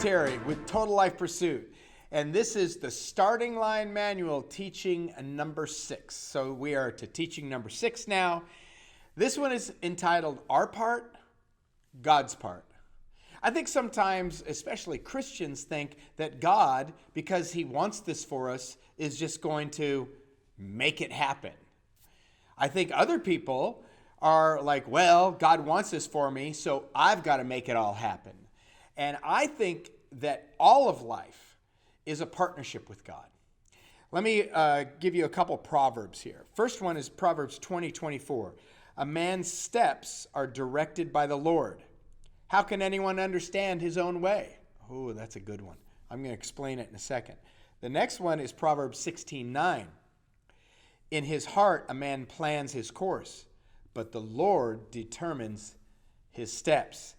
Terry with Total Life Pursuit, and this is the Starting Line Manual teaching number 6. So we are to teaching number 6 now. This one is entitled Our Part, God's Part. I think sometimes, especially Christians, think that God, because he wants this for us, is just going to make it happen. I think other people are like, well, God wants this for me, so I've got to make it all happen. And I think that all of life is a partnership with God. Let me give you a couple Proverbs here. First one is Proverbs 20:24. A man's steps are directed by the Lord. How can anyone understand his own way? Oh, that's a good one. I'm going to explain it in a second. The next one is Proverbs 16:9. In his heart, a man plans his course, but the Lord determines his steps.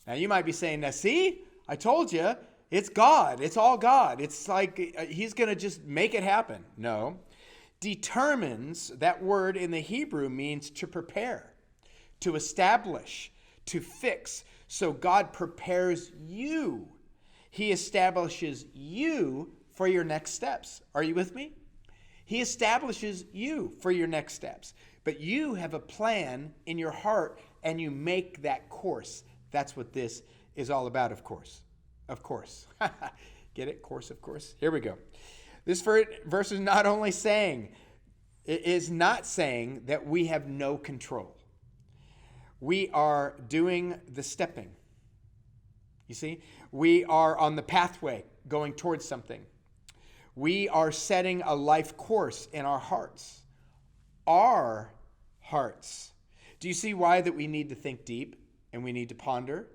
Now, you might be saying, now, see, I told you, it's God. It's all God. It's like he's going to just make it happen. No. Determines, that word in the Hebrew means to prepare, to establish, to fix. So God prepares you. He establishes you for your next steps. Are you with me? He establishes you for your next steps. But you have a plan in your heart and you make that course. That's what this is all about, of course. Of course. Get it? Course, of course. Here we go. This verse is not only saying, it is not saying that we have no control. We are doing the stepping. You see? We are on the pathway going towards something. We are setting a life course in our hearts. Our hearts. Do you see why that we need to think deep and we need to ponder?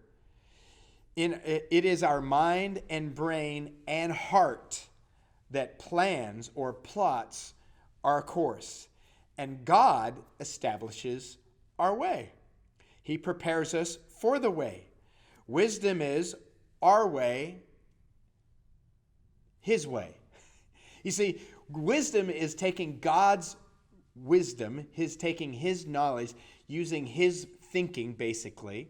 It is our mind and brain and heart that plans or plots our course. And God establishes our way. He prepares us for the way. Wisdom is our way, his way. You see, wisdom is taking God's wisdom, taking his knowledge, using his thinking basically,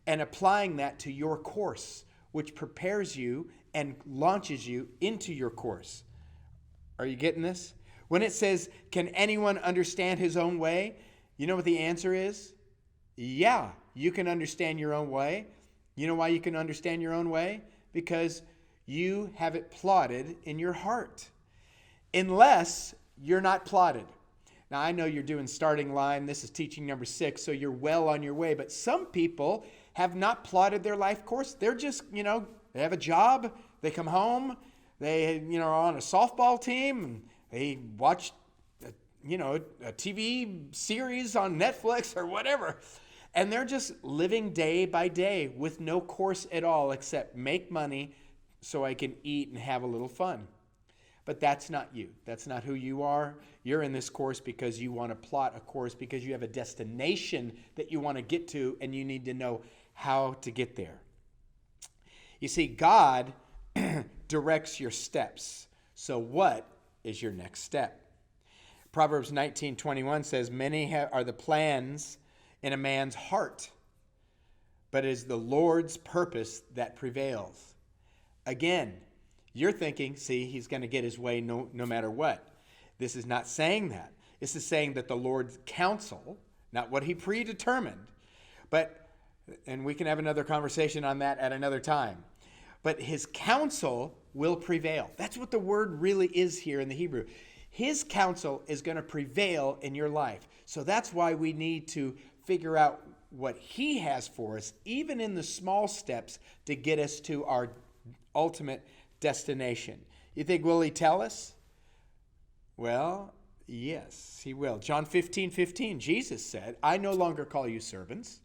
and applying that to your course, which prepares you and launches you into your course. Are you getting this? When it says, can anyone understand his own way? You know what the answer is? Yeah, you can understand your own way. You know why you can understand your own way? Because you have it plotted in your heart. Unless you're not plotted. Now, I know you're doing starting line. This is teaching number 6, so you're well on your way. But some people have not plotted their life course. They're just, they have a job. They come home. They, are on a softball team. And they watch, a TV series on Netflix or whatever. And they're just living day by day with no course at all except make money so I can eat and have a little fun. But that's not you. That's not who you are. You're in this course because you want to plot a course, because you have a destination that you want to get to, and you need to know how to get there. You see, God directs your steps. So what is your next step? Proverbs 19:21 says, many are the plans in a man's heart, but it is the Lord's purpose that prevails. Again, you're thinking, see, he's going to get his way no matter what. This is not saying that. This is saying that the Lord's counsel, not what he predetermined, and we can have another conversation on that at another time, but his counsel will prevail. That's what the word really is here in the Hebrew. His counsel is going to prevail in your life. So that's why we need to figure out what he has for us, even in the small steps, to get us to our ultimate destination. You think, will he tell us? Well, yes, he will. John 15:15, Jesus said, I no longer call you servants,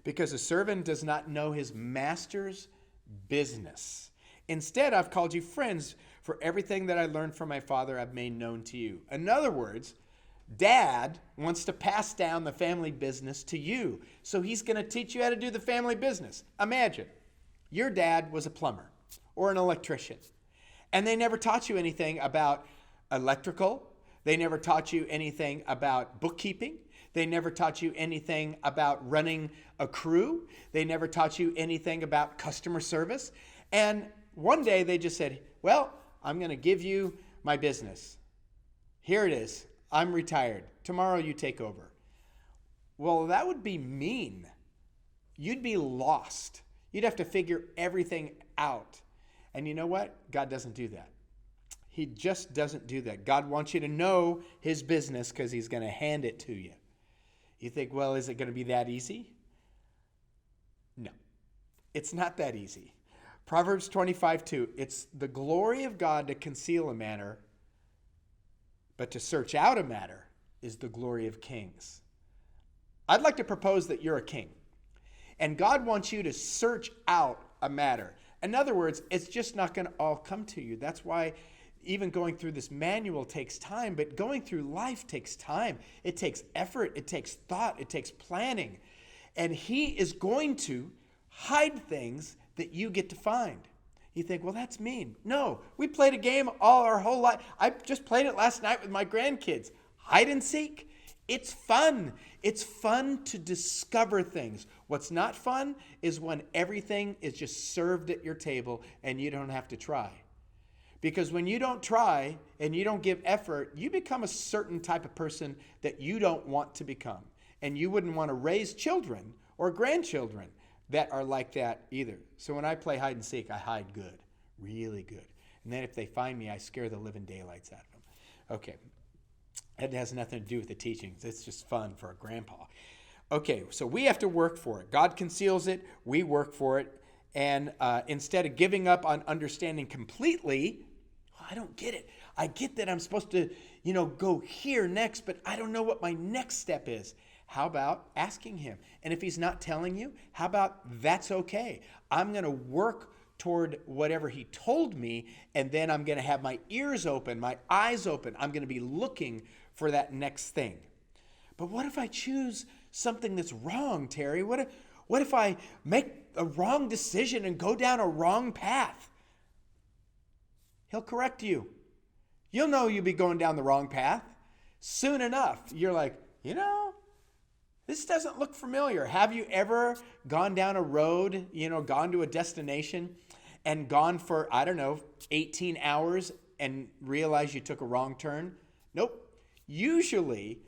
because a servant does not know his master's business. Instead, I've called you friends, for everything that I learned from my Father I've made known to you. In other words, Dad wants to pass down the family business to you. So he's going to teach you how to do the family business. Imagine, your dad was a plumber or an electrician, and they never taught you anything about electrical. They never taught you anything about bookkeeping. They never taught you anything about running a crew. They never taught you anything about customer service. And one day they just said, well, I'm going to give you my business. Here it is. I'm retired. Tomorrow you take over. Well, that would be mean. You'd be lost. You'd have to figure everything out. And you know what? God doesn't do that. He just doesn't do that. God wants you to know his business because he's going to hand it to you. You think, well, is it going to be that easy? No, it's not that easy. Proverbs 25:2, it's the glory of God to conceal a matter, but to search out a matter is the glory of kings. I'd like to propose that you're a king, and God wants you to search out a matter. In other words, it's just not going to all come to you. That's why even going through this manual takes time, but going through life takes time. It takes effort. It takes thought. It takes planning. And he is going to hide things that you get to find. You think, well, that's mean. No, we played a game our whole life. I just played it last night with my grandkids. Hide and seek. It's fun. It's fun to discover things. What's not fun is when everything is just served at your table and you don't have to try. Because when you don't try and you don't give effort, you become a certain type of person that you don't want to become. And you wouldn't want to raise children or grandchildren that are like that either. So when I play hide and seek, I hide good, really good. And then if they find me, I scare the living daylights out of them. Okay, that has nothing to do with the teachings. It's just fun for a grandpa. Okay, so we have to work for it. God conceals it, we work for it. And instead of giving up on understanding completely, I don't get it. I get that I'm supposed to, go here next, but I don't know what my next step is. How about asking him? And if he's not telling you, how about that's okay? I'm going to work toward whatever he told me, and then I'm going to have my ears open, my eyes open. I'm going to be looking for that next thing. But what if I choose something that's wrong, Terry? What if I make a wrong decision and go down a wrong path? He'll correct you. You'll know you'll be going down the wrong path. Soon enough, you're like, this doesn't look familiar. Have you ever gone down a road, gone to a destination and gone for, 18 hours and realized you took a wrong turn? Nope. Usually,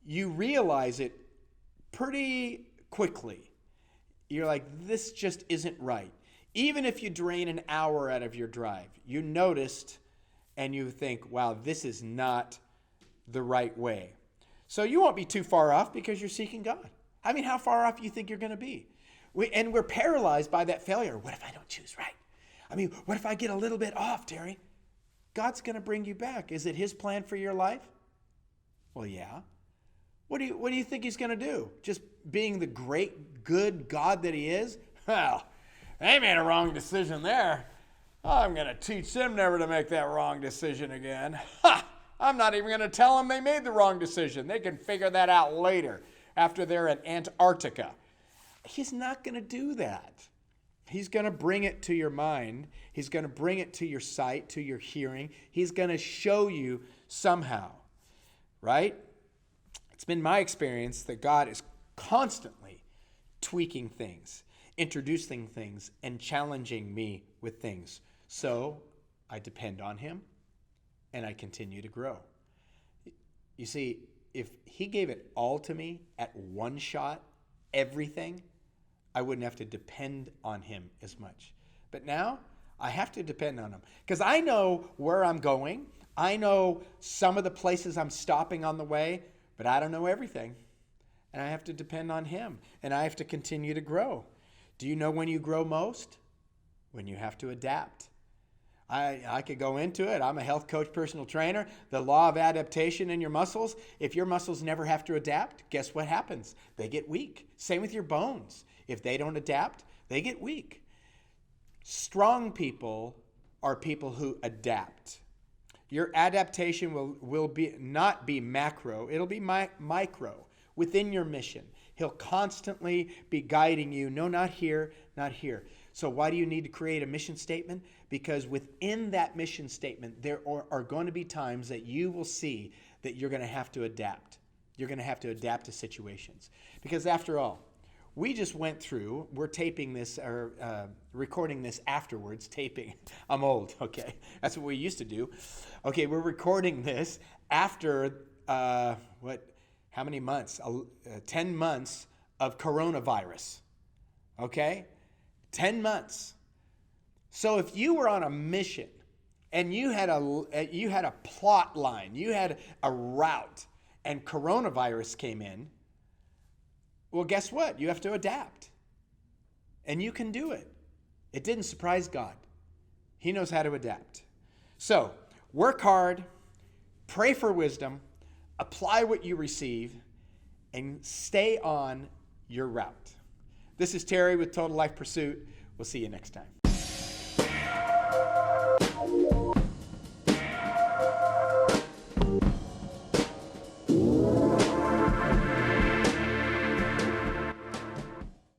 you realize it pretty quickly. You're like, this just isn't right. Even if you drain an hour out of your drive, you noticed and you think, wow, this is not the right way. So you won't be too far off because you're seeking God. How far off do you think you're going to be? We're paralyzed by that failure. What if I don't choose right? What if I get a little bit off, Terry? God's going to bring you back. Is it his plan for your life? Well, yeah. What do you think he's going to do? Just being the great, good God that he is? Well, they made a wrong decision there. I'm going to teach them never to make that wrong decision again. I'm not even going to tell them they made the wrong decision. They can figure that out later after they're in Antarctica. He's not going to do that. He's going to bring it to your mind. He's going to bring it to your sight, to your hearing. He's going to show you somehow, right? It's been my experience that God is constantly tweaking things, introducing things, and challenging me with things. So I depend on him, and I continue to grow. You see, if he gave it all to me at one shot, everything, I wouldn't have to depend on him as much. But now I have to depend on him because I know where I'm going. I know some of the places I'm stopping on the way, but I don't know everything. And I have to depend on him, and I have to continue to grow. Do you know when you grow most? When you have to adapt. I could go into it. I'm a health coach, personal trainer. The law of adaptation in your muscles. If your muscles never have to adapt, guess what happens? They get weak. Same with your bones. If they don't adapt, they get weak. Strong people are people who adapt. Your adaptation will not be macro. It'll be micro within your mission. He'll constantly be guiding you. No, not here, not here. So why do you need to create a mission statement? Because within that mission statement, there are going to be times that you will see that you're going to have to adapt. You're going to have to adapt to situations. Because after all, we just went through, we're taping this, or recording this afterwards, taping. I'm old, okay? That's what we used to do. Okay, we're recording this after, how many months? 10 months of coronavirus, okay? 10 months. So if you were on a mission and you had a plot line, you had a route, and coronavirus came in, well, guess what? You have to adapt. And you can do it. It didn't surprise God. He knows how to adapt. So, work hard, pray for wisdom, apply what you receive, and stay on your route. This is Terry with Total Life Pursuit. We'll see you next time.